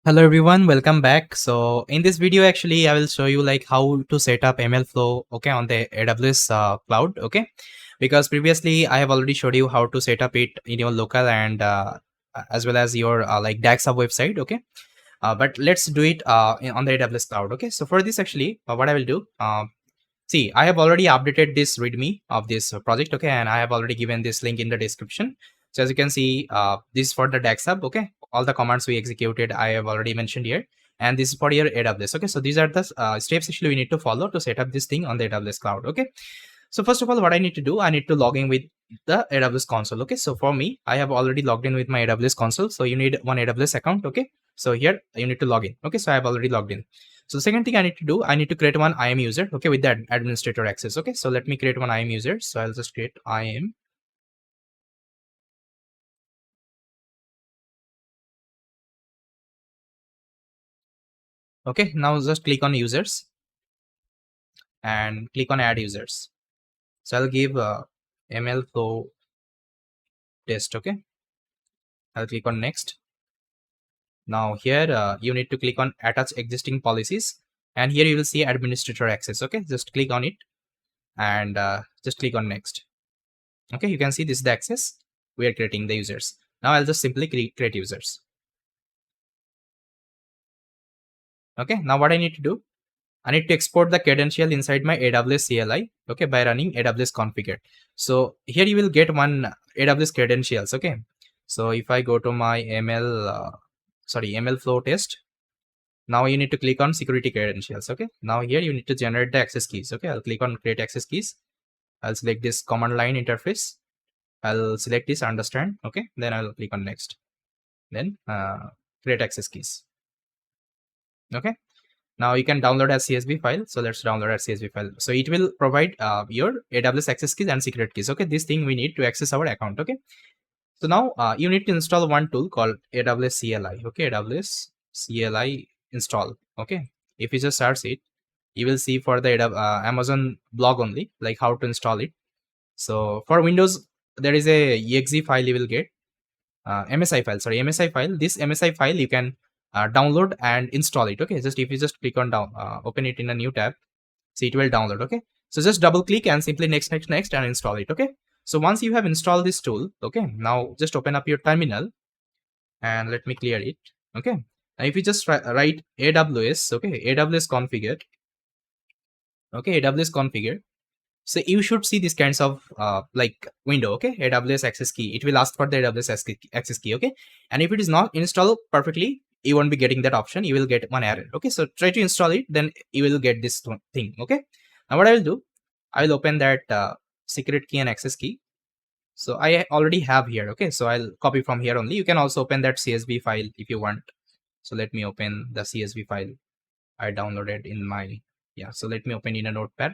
Hello everyone, welcome back. So in this video actually I will show you like how to set up MLflow on the AWS cloud, because previously I have already showed you how to set up it in your local and as well as your like DAX sub website, but let's do it on the AWS cloud. So for this actually what I will do, see, I have already updated this README of this project, and I have already given this link in the description. So as you can see, this is for the DAX hub, all the commands we executed, I have already mentioned here, and this is for your AWS, So these are the steps actually we need to follow to set up this thing on the AWS cloud, So first of all, what I need to do, I need to log in with the AWS console, So for me, I have already logged in with my AWS console. So you need one AWS account, So here you need to log in, So I have already logged in. So the second thing I need to do, I need to create one IAM user, with that administrator access, So let me create one IAM user. So I'll just create IAM. Okay, now just click on users and click on add users. So I'll give MLflow test, I'll click on next. Now here you need to click on attach existing policies, and here you will see administrator access, just click on it and just click on next. You can see this is the access we are creating the users. Now I'll just simply create users. Now what I need to do, I need to export the credential inside my AWS CLI, by running AWS configure. So here you will get one AWS credentials, So if I go to my MLflow test, now you need to click on security credentials, Now here you need to generate the access keys, I'll click on create access keys. I'll select this command line interface. I'll select this understand, Then I'll click on next. Then create access keys, Now you can download as CSV file. So let's download as CSV file. So it will provide your AWS access keys and secret keys. This thing we need to access our account. So now you need to install one tool called AWS CLI. AWS CLI install. If you just search it, you will see for the Amazon blog only, like how to install it. So for Windows, there is a exe file you will get. MSI file. This MSI file you can download and install it. Just if you just click on down, open it in a new tab, so it will download. So just double click and simply next and install it. So once you have installed this tool, now just open up your terminal and let me clear it. Now if you just write AWS, AWS configure, AWS configure. So you should see these kinds of like window, AWS access key. It will ask for the AWS access key, And if it is not installed perfectly, you won't be getting that option. You will get one error, So try to install it, then you will get this thing, Now what I will do, I will open that secret key and access key. So I already have here, So I'll copy from here only. You can also open that CSV file if you want. So let me open the CSV file I downloaded in my, So let me open in a notepad.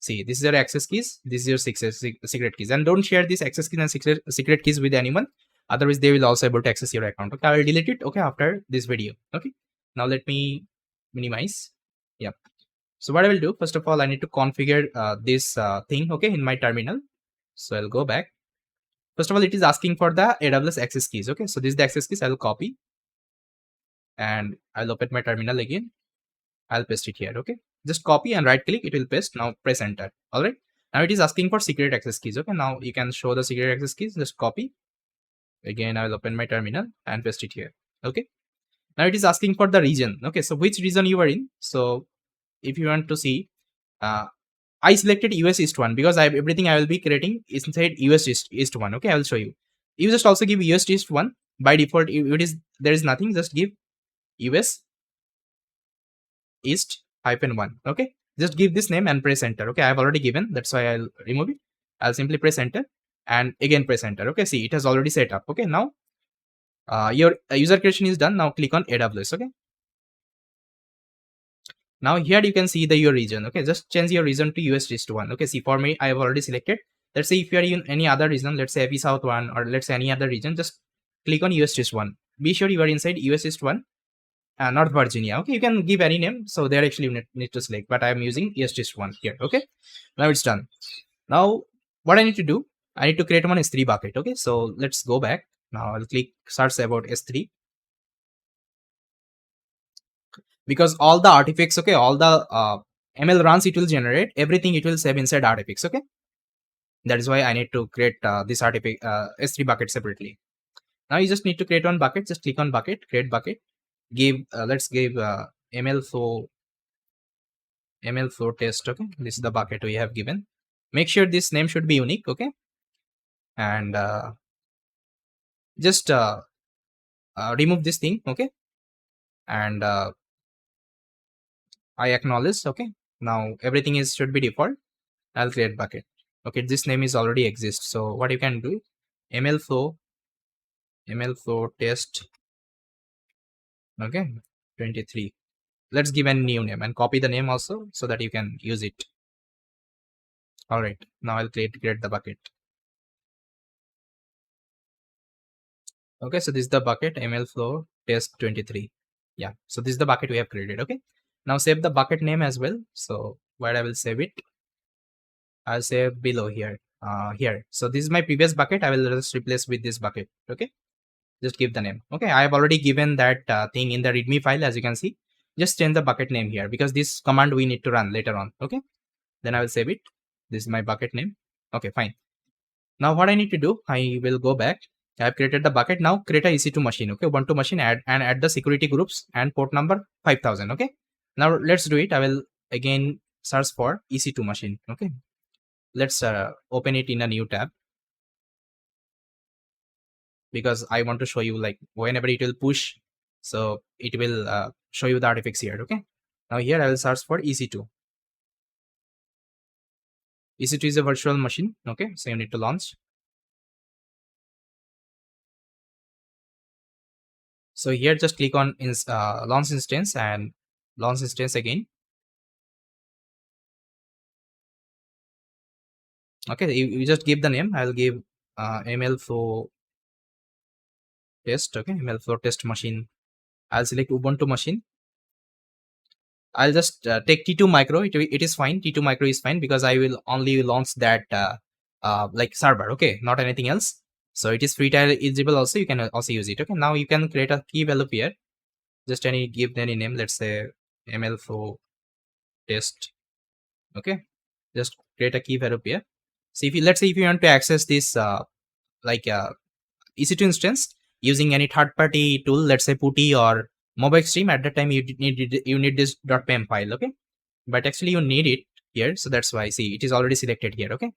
See, this is your access keys, this is your secret keys, and don't share these access keys and secret keys with anyone, otherwise they will also able to access your account. I will delete it after this video. Now let me minimize. So what I will do, first of all, I need to configure this thing in my terminal. So I'll go back. First of all, it is asking for the AWS access keys. So this is the access keys. I will copy and I'll open my terminal again. I'll paste it here. Just copy and right click, it will paste. Now press enter. All right, now it is asking for secret access keys. Now you can show the secret access keys. Just copy again. I will open my terminal and paste it here. Now it is asking for the region. So which region you are in. So if you want to see, I selected US East 1 because everything I will be creating is inside US East 1. I will show you. You just also give US East 1 by default. There is nothing, just give US East -1. Just give this name and press enter. I have already given, that's why I'll remove it. I'll simply press enter and again press enter. See, it has already set up. Now your user creation is done. Now click on AWS. Now here you can see your region. Just change your region to US East 1. See, for me, I have already selected. Let's say if you are in any other region, let's say AP South 1 or let's say any other region, just click on US East 1. Be sure you are inside US East 1. North Virginia. You can give any name. So there actually you need to select, but I am using ES 1 here. Now it's done. Now what I need to do, I need to create one S3 bucket. So let's go back. Now I'll click search about S3. because all the artifacts, okay, all the ML runs it will generate, everything it will save inside artifacts. Okay, that is why I need to create this artifact S3 bucket separately. Now you just need to create one bucket. Just click on bucket, create bucket, give let's give MLflow test. Okay, this is the bucket we have given. Make sure this name should be unique. Okay, and just remove this thing. Okay, and I acknowledge. Okay, now everything is should be default. I'll create bucket. Okay, this name is already exists. So what you can do, MLflow test. Okay, 23. Let's give a new name and copy the name also so that you can use it. All right, now I'll create the bucket. Okay, so this is the bucket MLflow test 23. Yeah, so this is the bucket we have created. Okay, now save the bucket name as well. So where I will save it, I'll save below here. Here. So this is my previous bucket. I will just replace with this bucket. Okay, just give the name. Okay, I have already given that thing in the readme file, as you can see. Just change the bucket name here because this command we need to run later on. Okay, then I will save it. This is my bucket name. Okay, fine. Now what I need to do, I will go back. I have created the bucket. Now create a EC2 machine. Okay, Ubuntu machine, add the security groups and port number 5000. Okay, now let's do it. I will again search for EC2 machine. Okay, let's open it in a new tab because I want to show you like whenever it will push, so it will show you the artifacts here. Okay, now here I will search for EC2. EC2 is a virtual machine. Okay, so you need to launch. So here just click on launch instance and launch instance again. Okay, you just give the name. I'll give MLflow test. Okay, MLflow test machine. I'll select Ubuntu machine. I'll just take T2 micro. It is fine. T2 micro is fine because I will only launch that like server. Okay, not anything else. So it is free trial eligible also. You can also use it. Okay, now you can create a key value here. Just give any name. Let's say MLflow test. Okay, just create a key value here. So if you, let's say if you want to access this like EC2 instance using any third-party tool, let's say Putty or MobileXtreme, at that time you need this .pem file. Okay, but actually you need it here, so that's why. See, it is already selected here. Okay,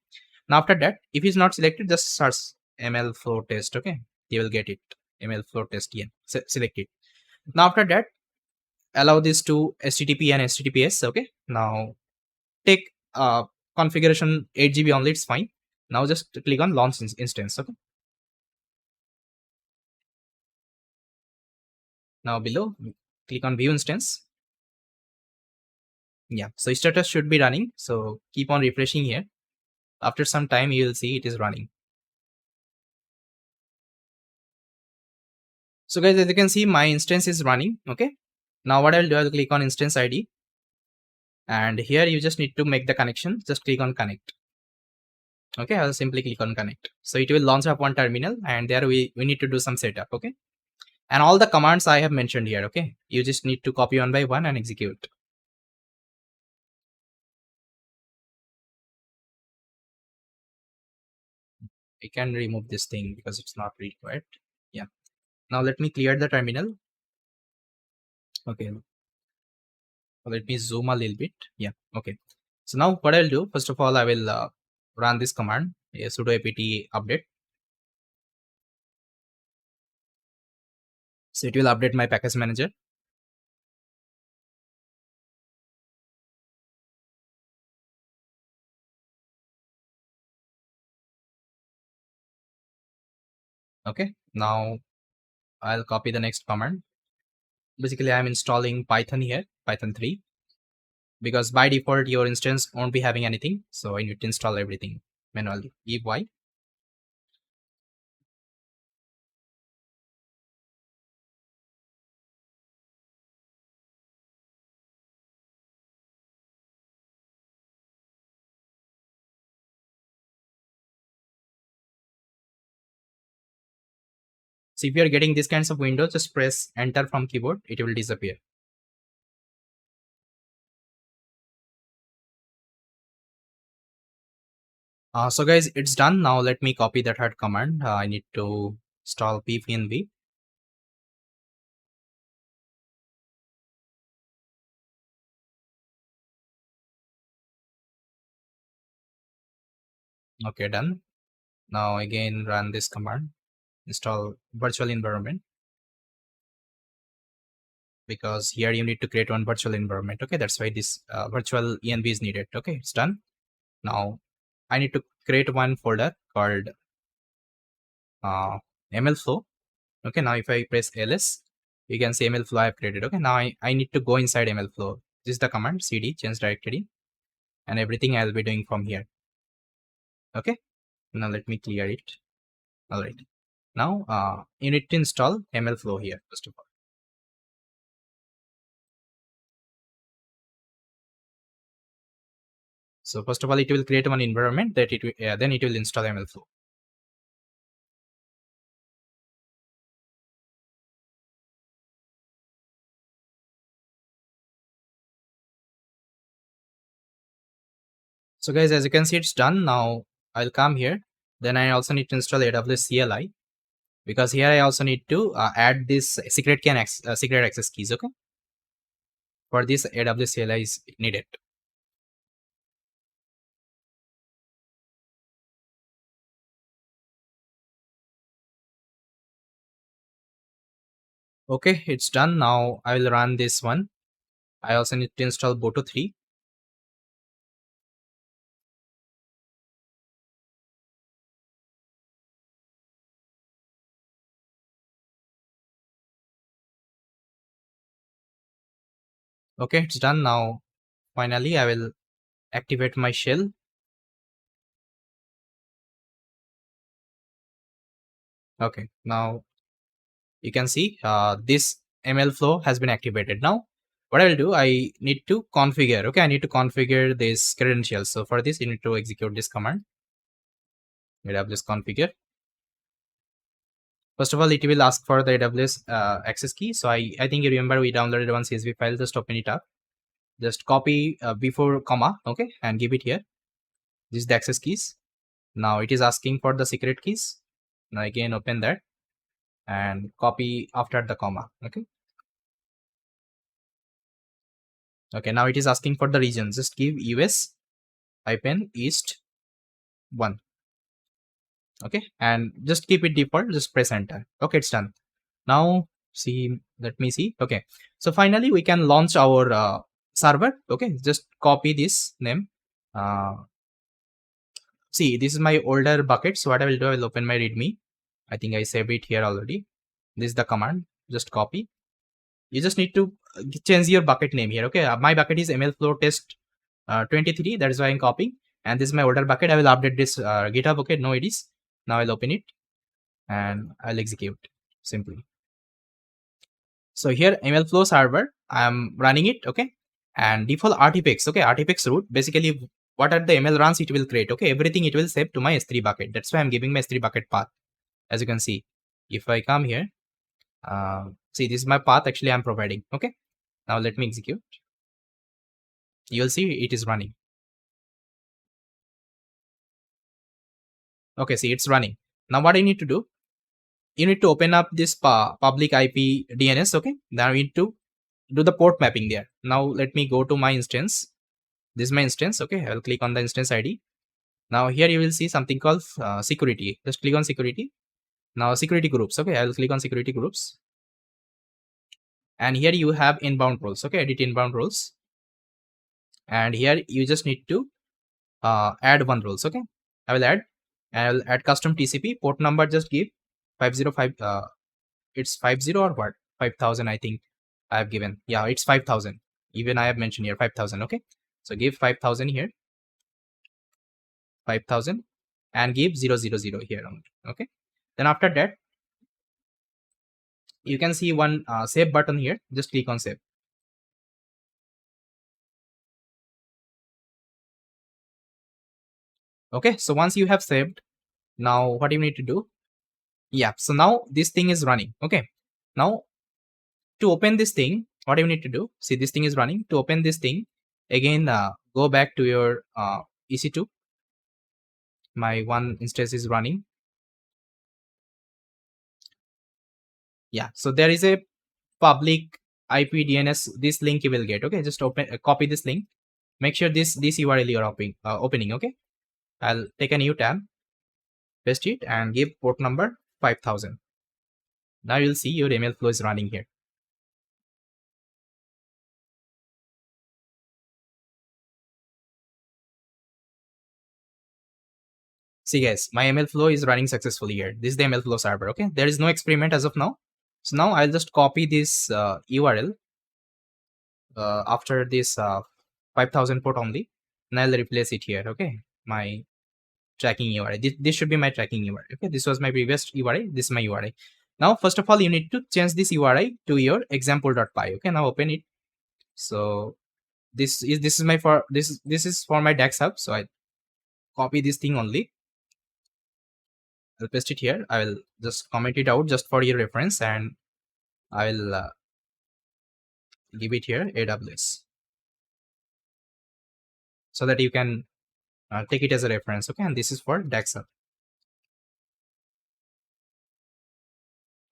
now after that, if it's not selected, just search MLflow test. Okay, you will get it. MLflow test here. Select it. Now after that, allow this to HTTP and HTTPS. Okay, now take configuration 8 GB only. It's fine. Now just click on launch instance. Okay. Now below, click on view instance. Yeah, so status should be running. So keep on refreshing here. After some time, you will see it is running. So guys, as you can see, my instance is running. Okay. Now what I'll do, I'll click on instance ID. And here you just need to make the connection. Just click on connect. Okay, I'll simply click on connect. So it will launch up one terminal and there we need to do some setup. Okay. And all the commands I have mentioned here. Okay. You just need to copy one by one and execute. I can remove this thing because it's not required. Yeah. Now let me clear the terminal. Okay. Let me zoom a little bit. Yeah. Okay. So now what I'll do, first of all, I will run this command, sudo apt update. So it will update my package manager. Okay. Now I'll copy the next command. Basically, I'm installing Python here, Python 3, because by default, your instance won't be having anything. So I need to install everything manually. Give y. So if you're getting these kinds of windows, just press enter from keyboard. It will disappear. So guys, it's done. Now let me copy that hard command. I need to install pvnv. Okay, done. Now again run this command, install virtual environment, because here you need to create one virtual environment. Okay, that's why this virtual env is needed. Okay, it's done. Now I need to create one folder called MLflow. Okay, now if I press ls, you can see MLflow I have created. Okay, now I need to go inside MLflow. This is the command cd change directory, and everything I'll be doing from here. Okay, now let me clear it. All right, now you need to install MLflow here first of all. So first of all, it will create one environment that then it will install MLflow. So guys, as you can see, it's done. Now I'll come here. Then I also need to install AWS CLI, because here I also need to add this secret key and secret access keys. Okay, for this AWS CLI is needed. Okay, it's done. Now I will run this one. I also need to install Boto 3. Okay, it's done. Now finally I will activate my shell. Okay, now you can see this MLflow has been activated. Now what I will do, I need to configure. Okay, I need to configure this credentials. So for this, you need to execute this command, AWS configure. First of all, it will ask for the AWS access key. So I think you remember we downloaded one CSV file. Just open it up. Just copy before comma. Okay, and give it here. This is the access keys. Now it is asking for the secret keys. Now again open that and copy after the comma. Okay. Okay. Now it is asking for the region. Just give US hyphen east 1. Okay, and just keep it default. Just press enter. Okay, it's done. Now see, let me see. Okay, so finally we can launch our server. Okay, just copy this name. See, this is my older bucket. So what I will do, I will open my readme. I think I saved it here already. This is the command. Just copy. You just need to change your bucket name here. Okay, my bucket is MLflow test 23. That is why I'm copying. And this is my older bucket. I will update this GitHub. Okay, no, it is. Now I'll open it and I'll execute simply. So here MLflow server, I'm running it. Okay, and default artifacts. Okay, artifacts root. Basically, what are the ML runs it will create. Okay, everything it will save to my S3 bucket. That's why I'm giving my S3 bucket path. As you can see, if I come here, see, this is my path actually I'm providing. Okay, now let me execute. You'll see it is running. Okay, see, it's running. Now what I need to do, you need to open up this public IP DNS. Okay, now we need to do the port mapping there. Now let me go to my instance. This is my instance. Okay, I will click on the instance ID. Now here you will see something called security. Just click on security. Now security groups. Okay, I will click on security groups. And here you have inbound roles. Okay, edit inbound roles. And here you just need to add one roles. Okay, I will add. I will add custom TCP port number. Just give 505. It's 50 or what? 5000. I think I have given. Yeah, it's 5000. Even I have mentioned here 5000. Okay, so give 5000 here. 5000 and give 000 here on. Okay, then after that you can see one save button here. Just click on save. Okay, so once you have saved, now what you need to do, yeah, so now this thing is running. Okay, now to open this thing, what you need to do, see, this thing is running. To open this thing again, go back to your EC2. My one instance is running. Yeah, so there is a public IP DNS, this link you will get. Okay, just open copy this link. Make sure this URL you are opening. Okay, I'll take a new tab, paste it, and give port number 5000. Now you'll see your MLflow is running here. See guys, my MLflow is running successfully here. This is the MLflow server. Okay, there is no experiment as of now. So now I'll just copy this URL after this 5000 port only, and I'll replace it here. Okay, my tracking URI. This should be my tracking URI. Okay, this was my previous URI. This is my URI. Now, first of all, you need to change this URI to your example.py. Okay, now open it. So this is my for this is for my DAX hub. So I copy this thing only. I'll paste it here. I will just comment it out just for your reference, and I will give it here AWS so that you can take it as a reference. Okay, and this is for DAX hub.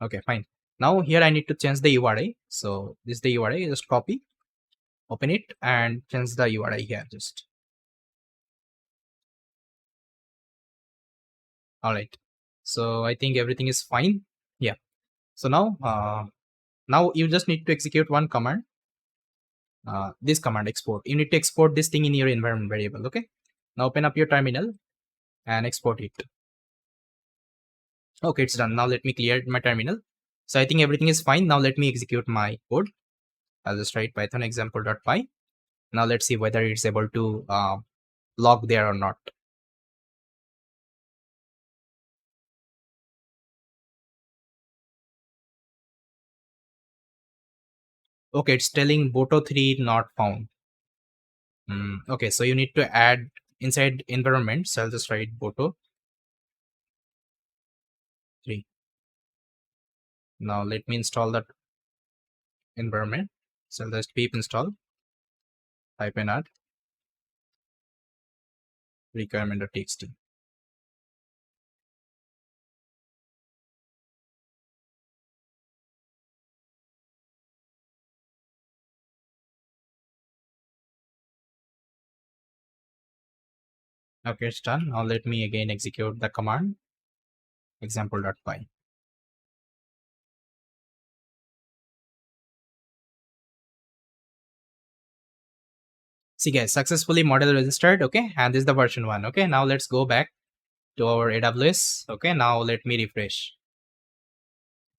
Okay, fine. Now here I need to change the URI. So this is the URI. Just copy, open it, and change the URI here. Just all right. So I think everything is fine. Yeah. So now you just need to execute one command. This command export. You need to export this thing in your environment variable. Okay. Now open up your terminal and export it. Okay, it's done. Now let me clear my terminal. So I think everything is fine. Now let me execute my code. I'll just write Python example.py. Now let's see whether it's able to log there or not. Okay, it's telling Boto3 not found. Okay, so you need to add inside environment. So I'll just write Boto3. Now let me install that environment. So I'll just pip install -add requirement.txt. Okay, it's done. Now let me again execute the command example.py. See guys, successfully model registered. Okay, and this is the version 1. Okay, now let's go back to our AWS. Okay, now let me refresh.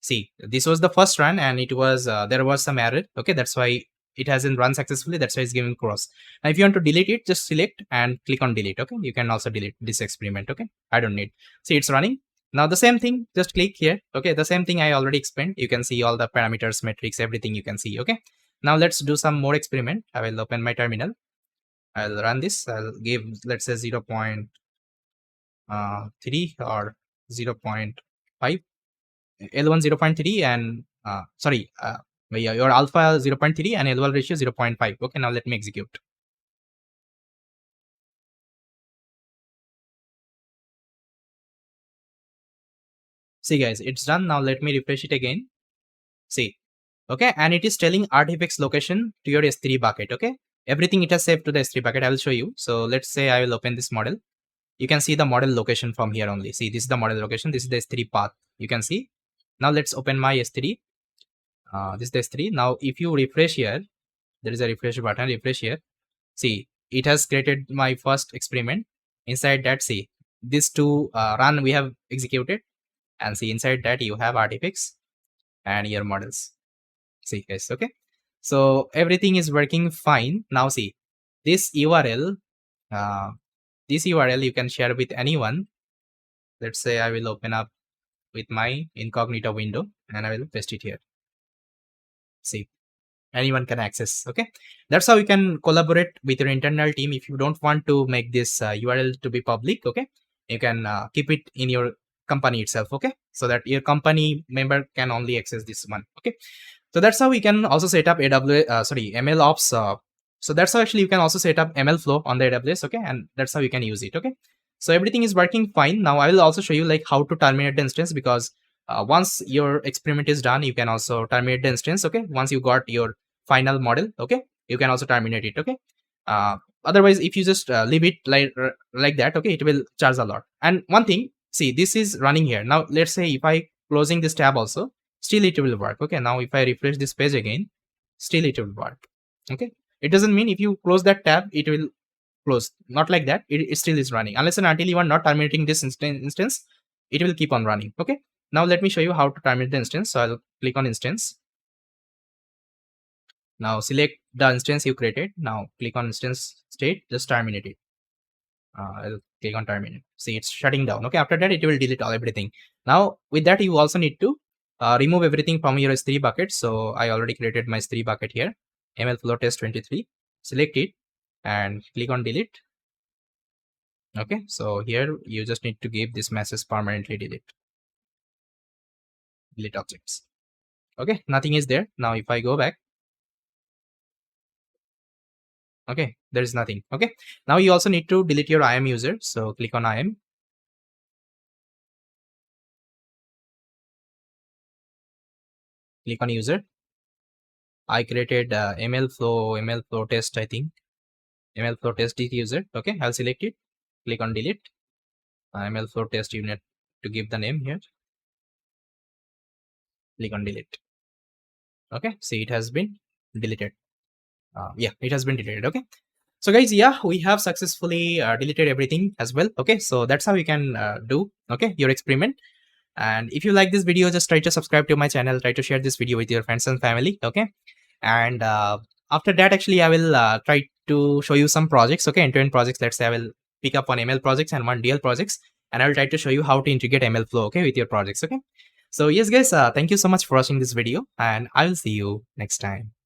See, this was the first run and it was there was some error. Okay, that's why it hasn't run successfully. That's why it's giving cross. Now if you want to delete it, just select and click on delete. Okay, you can also delete this experiment. Okay, I don't need. See, it's running now. The same thing, just click here. Okay, the same thing I already explained. You can see all the parameters, metrics, everything you can see. Okay, now let's do some more experiment. I will open my terminal. I'll run this. I'll give, let's say 0.3 or 0.5, L1 0.3 and sorry, your alpha 0.3 and L1 ratio 0.5. Okay, now let me execute. See guys, it's done. Now let me refresh it again. See, okay, and it is telling artifacts location to your S3 bucket. Okay, everything it has saved to the S3 bucket. I will show you. So let's say I will open this model. You can see the model location from here only. See, this is the model location. This is the S3 path. You can see. Now let's open my S3. This is the S3. Now if you refresh here, there is a refresh button. Refresh here. See, it has created my first experiment. Inside that, see, these two run we have executed, and see inside that you have artifacts and your models. See guys, okay. So everything is working fine. Now see, this URL, you can share with anyone. Let's say I will open up with my incognito window and I will paste it here. See, anyone can access. Okay, that's how you can collaborate with your internal team. If you don't want to make this URL to be public, okay, you can keep it in your company itself. Okay, so that your company member can only access this one. Okay, so that's how we can also set up MLOps. So that's how actually you can also set up MLflow on the AWS. Okay, and that's how you can use it. Okay, So everything is working fine. Now I will also show you like how to terminate the instance, because once your experiment is done, you can also terminate the instance. Okay, once you got your final model, okay, you can also terminate it. Okay, otherwise if you just leave it like that, okay, it will charge a lot. And one thing, see, this is running here. Now let's say if I closing this tab also, still it will work. Okay, now if I refresh this page again, still it will work. Okay, it doesn't mean if you close that tab it will close, not like that. It still is running unless and until you are not terminating this instance, it will keep on running. Okay, now let me show you how to terminate the instance. So I'll click on instance. Now select the instance you created. Now click on instance state, just terminate it. I'll click on terminate. See, it's shutting down. Okay, after that it will delete all everything. Now with that you also need to remove everything from your S3 bucket. So I already created my S3 bucket here, MLflow test 23. Select it and click on delete. Okay, so here you just need to give this message permanently delete objects. Okay, nothing is there. Now if I go back, okay, there is nothing. Okay, now you also need to delete your IAM user. So click on IAM, click on user. I created MLflow test, I think MLflow test is user. Okay, I'll select it, click on delete. MLflow test unit to give the name here, click on delete. Okay, see, it has been deleted. Yeah, it has been deleted. Okay, so guys, yeah, we have successfully deleted everything as well. Okay, so that's how you can do, okay, your experiment. And if you like this video, just try to subscribe to my channel, try to share this video with your friends and family. Okay, and after that actually I will try to show you some projects, okay, end-to-end projects. Let's say I will pick up one ML projects and one DL projects, and I will try to show you how to integrate MLflow, okay, with your projects. Okay, so yes guys, thank you so much for watching this video, and I will see you next time.